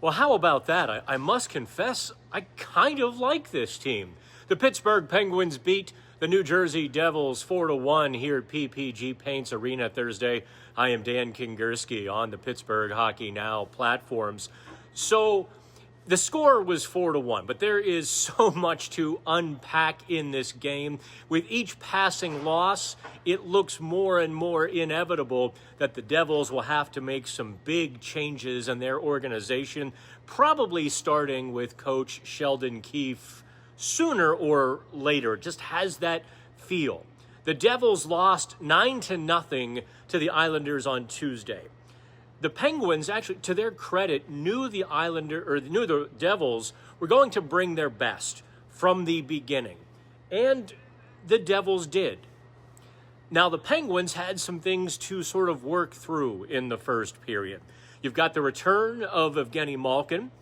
Well, how about that? I must confess, I kind of like this team. The Pittsburgh Penguins beat the New Jersey Devils 4-1 here at PPG Paints Arena Thursday. I am Dan Kingerski on the Pittsburgh Hockey Now platforms. So the score was 4-1, but there is so much to unpack in this game. With each passing loss, it looks more and more inevitable that the Devils will have to make some big changes in their organization, probably starting with coach Sheldon Keefe sooner or later. It just has that feel. The Devils lost 9-0 to the Islanders on Tuesday. The Penguins, actually, to their credit, knew the Devils were going to bring their best from the beginning. And the Devils did. Now, the Penguins had some things to sort of work through in the first period. You've got the return of Evgeny Malkin.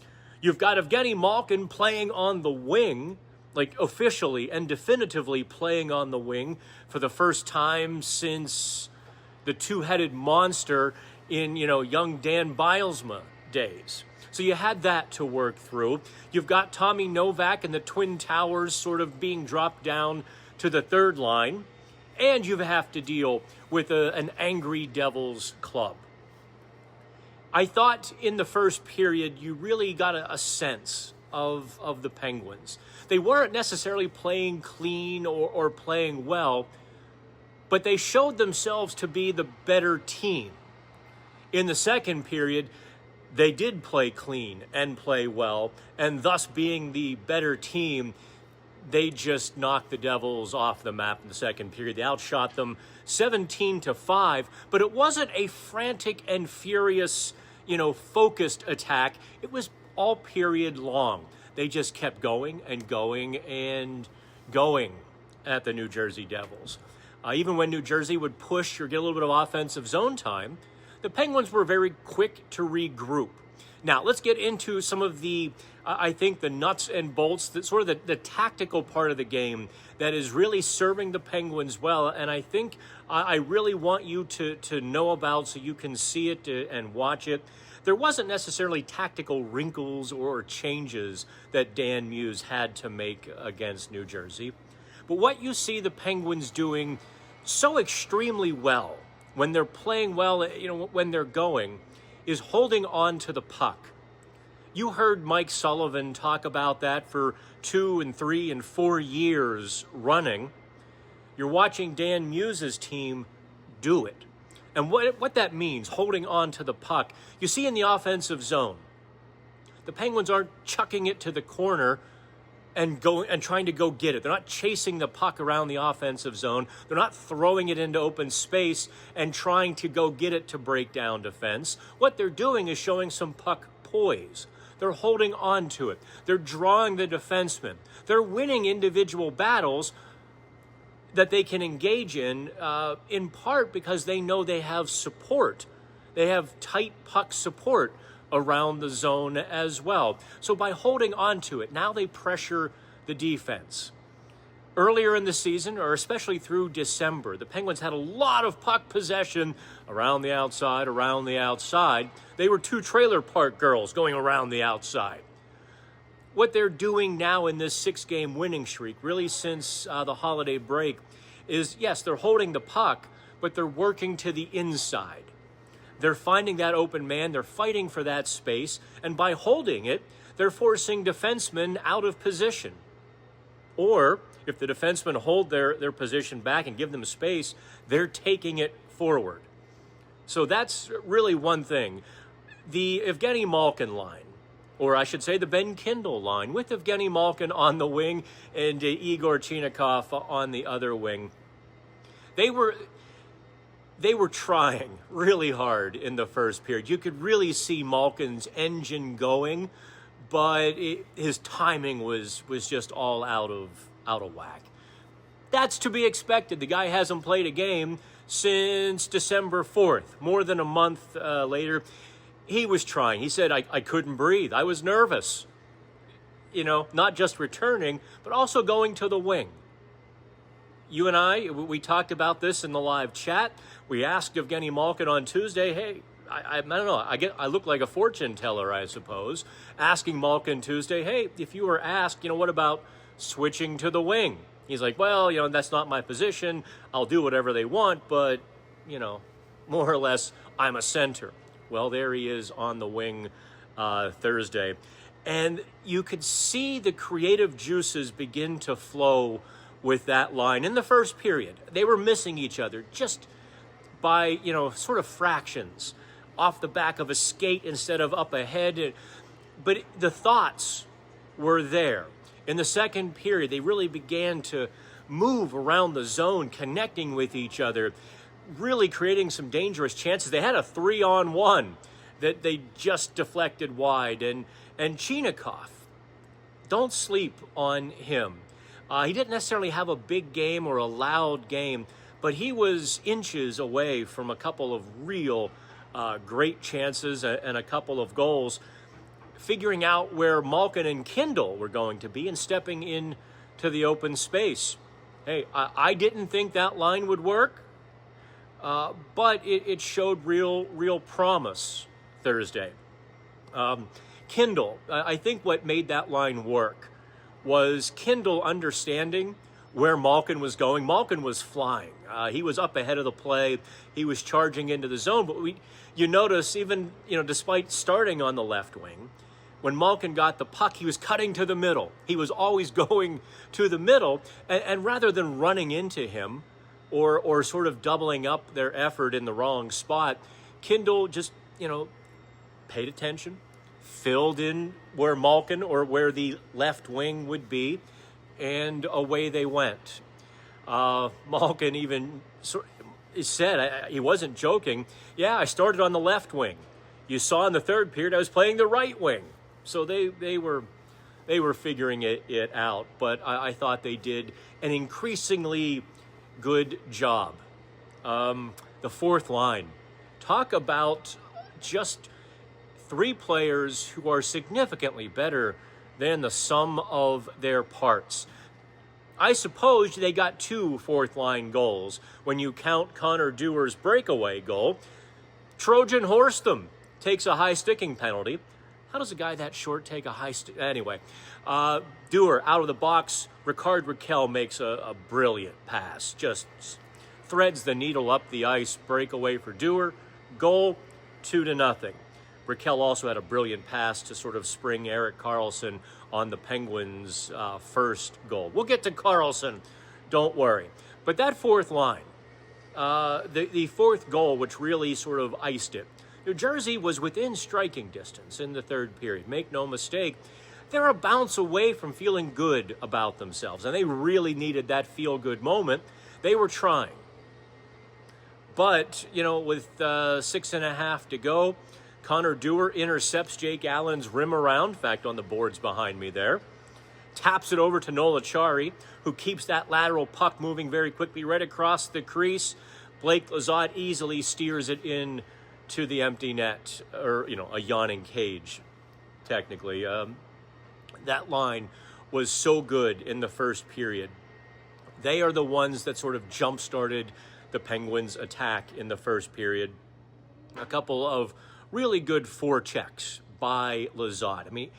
You've got Evgeny Malkin playing on the wing, like officially and definitively playing on the wing for the first time since the two-headed monster in, young Dan Bylsma days. So you had that to work through. You've got Tommy Novak and the Twin Towers sort of being dropped down to the third line. And you have to deal with an angry Devils club. I thought in the first period you really got a sense of the Penguins. They weren't necessarily playing clean or playing well, but they showed themselves to be the better team. In the second period, they did play clean and play well, and thus being the better team, they just knocked the Devils off the map in the second period. They outshot them 17-5, but it wasn't a frantic and furious, focused attack. It was all period long. They just kept going and going and going at the New Jersey Devils. Even when New Jersey would push or get a little bit of offensive zone time, the Penguins were very quick to regroup. Now, let's get into some of the, I think, the nuts and bolts, the tactical part of the game that is really serving the Penguins well. And I think I really want you to know about so you can see it and watch it. There wasn't necessarily tactical wrinkles or changes that Dan Muse had to make against New Jersey. But what you see the Penguins doing so extremely well, when they're playing well, when they're going, is holding on to the puck. You heard Mike Sullivan talk about that for 2 and 3 and 4 years running. You're watching Dan Muse's team do it. And what that means, holding on to the puck, you see in the offensive zone. The Penguins aren't chucking it to the corner and trying to go get it. They're not chasing the puck around the offensive zone. They're not throwing it into open space and trying to go get it to break down defense. What they're doing is showing some puck poise. They're holding on to it. They're drawing the defenseman. They're winning individual battles that they can engage in part because they know they have support. They have tight puck support around the zone as well. So by holding on to it, now they pressure the defense. Earlier in the season, or especially through December, the Penguins had a lot of puck possession around the outside. They were 2 trailer park girls going around the outside. What they're doing now in this 6-game winning streak, really since the holiday break, is, yes, they're holding the puck, but they're working to the inside. They're finding that open man, they're fighting for that space, and by holding it, they're forcing defensemen out of position. Or, if the defensemen hold their position back and give them space, they're taking it forward. So that's really one thing. The Evgeny Malkin line, or I should say the Ben Kindle line, with Evgeny Malkin on the wing and Igor Chinakhov on the other wing, they were trying really hard in the first period. You could really see Malkin's engine going, but his timing was just all out of whack. That's to be expected. The guy hasn't played a game since December 4th. More than a month later, he was trying. He said, I couldn't breathe. I was nervous. Not just returning, but also going to the wing. You and we talked about this in the live chat. We asked Evgeny Malkin on Tuesday, hey, I don't know. I look like a fortune teller, I suppose, asking Malkin Tuesday, hey, if you were asked, what about switching to the wing? He's like, well, that's not my position. I'll do whatever they want, but, more or less, I'm a center. Well, there he is on the wing Thursday. And you could see the creative juices begin to flow with that line in the first period. They were missing each other just by, sort of fractions, off the back of a skate instead of up ahead. But the thoughts were there. In the second period, they really began to move around the zone, connecting with each other, really creating some dangerous chances. They had a 3-on-1 that they just deflected wide. And Chinikov, don't sleep on him. He didn't necessarily have a big game or a loud game, but he was inches away from a couple of real great chances and a couple of goals, figuring out where Malkin and Kindle were going to be and stepping into the open space. Hey, I didn't think that line would work, but it showed real promise Thursday. Kindle, I think what made that line work was Kindle understanding where Malkin was going. Malkin was flying. He was up ahead of the play. He was charging into the zone. But you notice even, despite starting on the left wing, when Malkin got the puck, he was cutting to the middle. He was always going to the middle. And rather than running into him or sort of doubling up their effort in the wrong spot, Kindle just, paid attention, filled in where Malkin or where the left wing would be, and away they went. Malkin even said, he wasn't joking, yeah, I started on the left wing. You saw in the third period I was playing the right wing. So they were figuring it out, but I thought they did an increasingly good job. The fourth line, talk about just three players who are significantly better than the sum of their parts. I suppose they got 2 fourth-line goals when you count Connor Dewar's breakaway goal. Trojan horsed them, takes a high sticking penalty. How does a guy that short take a high stick? Anyway, Dewar out of the box. Ricard Raquel makes a brilliant pass. Just threads the needle up the ice. Breakaway for Dewar. Goal, 2-0. Raquel also had a brilliant pass to sort of spring Erik Karlsson on the Penguins' first goal. We'll get to Karlsson, don't worry. But that fourth line, the fourth goal, which really sort of iced it. New Jersey was within striking distance in the third period. Make no mistake, they're a bounce away from feeling good about themselves, and they really needed that feel-good moment. They were trying. But, with 6.5 to go, Connor Dewar intercepts Jake Allen's rim around, in fact, on the boards behind me there. Taps it over to Nola Chari, who keeps that lateral puck moving very quickly right across the crease. Blake Lizotte easily steers it in to the empty net, or, a yawning cage, technically. That line was so good in the first period. They are the ones that sort of jump-started the Penguins' attack in the first period. A couple of really good forechecks by Lizotte. I mean,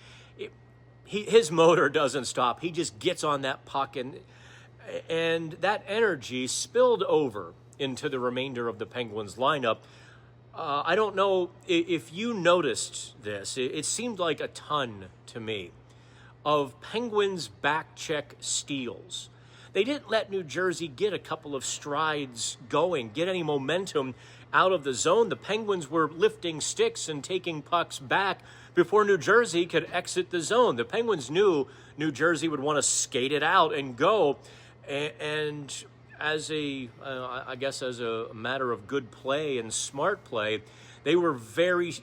his motor doesn't stop. He just gets on that puck, and that energy spilled over into the remainder of the Penguins lineup. I don't know if you noticed this. It seemed like a ton to me of Penguins back-check steals. They didn't let New Jersey get a couple of strides going, get any momentum out of the zone. The Penguins were lifting sticks and taking pucks back before New Jersey could exit the zone. The Penguins knew New Jersey would want to skate it out and go. And as a matter of good play and smart play, they were very,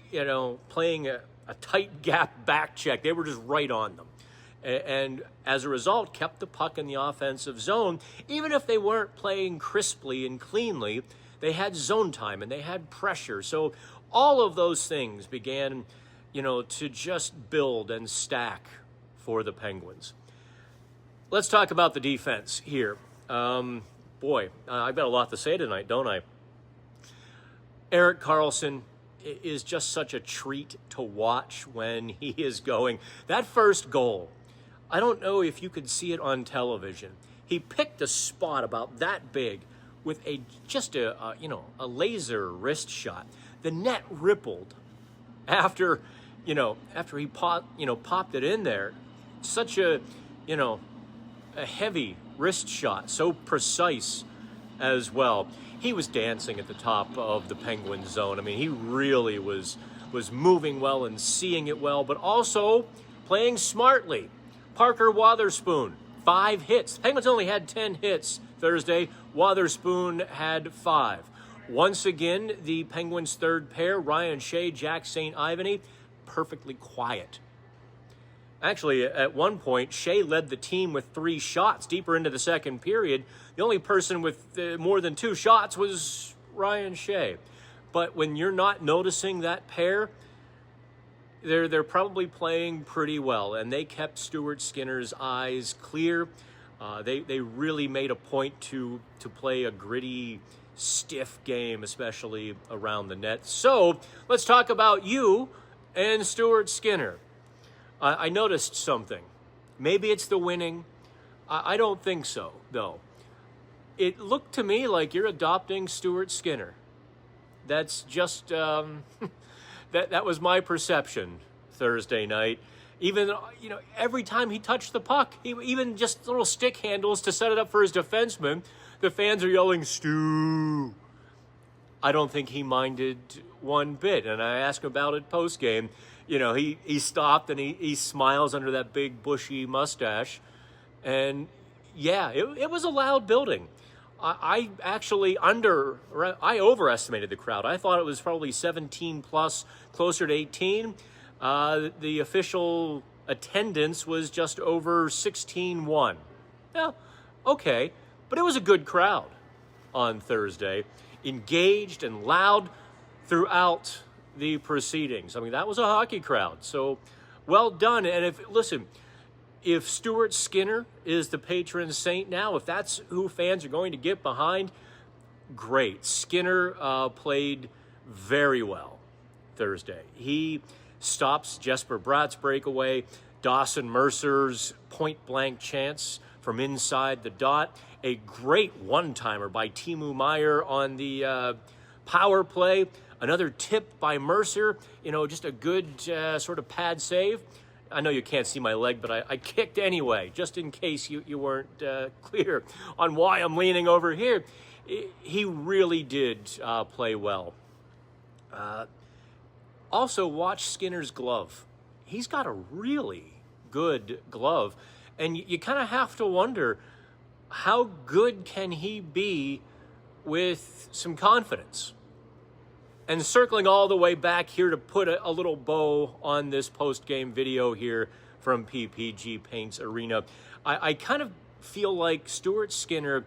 playing a tight gap back check. They were just right on them. And as a result, kept the puck in the offensive zone. Even if they weren't playing crisply and cleanly, they had zone time and they had pressure. So all of those things began, to just build and stack for the Penguins. Let's talk about the defense here. I've got a lot to say tonight, don't I? Erik Karlsson, is just such a treat to watch when he is going. That first goal, I don't know if you could see it on television. He picked a spot about that big with a laser wrist shot. The net rippled after he popped it in there. Such a heavy wrist shot, so precise as well. He was dancing at the top of the Penguin zone. I mean, he really was moving well and seeing it well, but also playing smartly. Parker Wotherspoon, 5 hits. The Penguins only had 10 hits Thursday. Wotherspoon had 5. Once again, the Penguins' third pair, Ryan Shea, Jack St. Ivany, perfectly quiet. Actually, at one point, Shea led the team with 3 shots deeper into the second period. The only person with more than 2 shots was Ryan Shea. But when you're not noticing that pair, they're probably playing pretty well, and they kept Stuart Skinner's eyes clear. They really made a point to play a gritty, stiff game, especially around the net. So let's talk about you and Stuart Skinner. I noticed something. Maybe it's the winning. I don't think so, though. It looked to me like you're adopting Stuart Skinner. That's just, that was my perception Thursday night. Even, every time he touched the puck, even just little stick handles to set it up for his defenseman, the fans are yelling, "Stu!" I don't think he minded one bit. And I asked him about it postgame. He stopped and he smiles under that big bushy mustache. And yeah, it was a loud building. I actually overestimated the crowd. I thought it was probably 17 plus, closer to 18. The official attendance was just over 16-1. Yeah, okay. But it was a good crowd on Thursday. Engaged and loud throughout the proceedings. I mean, that was a hockey crowd. So, well done. And if Stuart Skinner is the patron saint now, if that's who fans are going to get behind, great. Skinner played very well Thursday. He stops Jesper Bratt's breakaway, Dawson Mercer's point-blank chance from inside the dot, a great one-timer by Timo Meier on the power play, another tip by Mercer, just a good sort of pad save. I know you can't see my leg, but I kicked anyway, just in case you weren't clear on why I'm leaning over here. He really did play well. Also, watch Skinner's glove. He's got a really good glove, and you kind of have to wonder, how good can he be with some confidence? And circling all the way back here to put a little bow on this post-game video here from PPG Paints Arena, I kind of feel like Stuart Skinner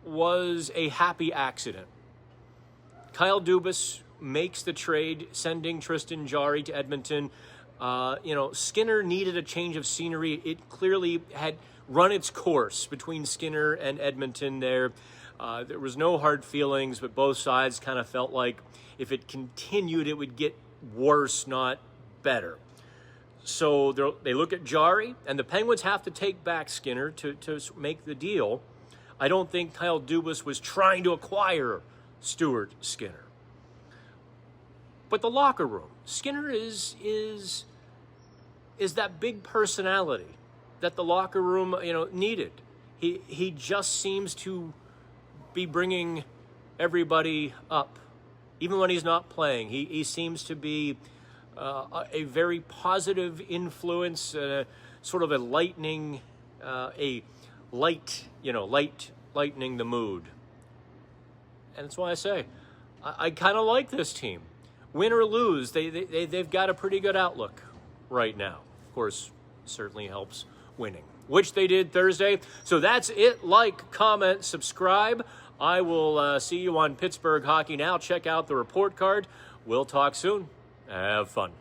was a happy accident. Kyle Dubas makes the trade, sending Tristan Jarry to Edmonton. Skinner needed a change of scenery. It clearly had run its course between Skinner and Edmonton there. There was no hard feelings, but both sides kind of felt like if it continued, it would get worse, not better. So they look at Jarry, and the Penguins have to take back Skinner to make the deal. I don't think Kyle Dubas was trying to acquire Stuart Skinner. But the locker room, Skinner is that big personality that the locker room needed. He just seems to be bringing everybody up, even when he's not playing. He seems to be a very positive influence, sort of a lightening, lightening the mood. And that's why I say I kind of like this team. Win or lose, they've got a pretty good outlook right now. Of course, certainly helps winning, which they did Thursday. So that's it. Like, comment, subscribe. I will see you on Pittsburgh Hockey Now. Check out the report card. We'll talk soon. Have fun.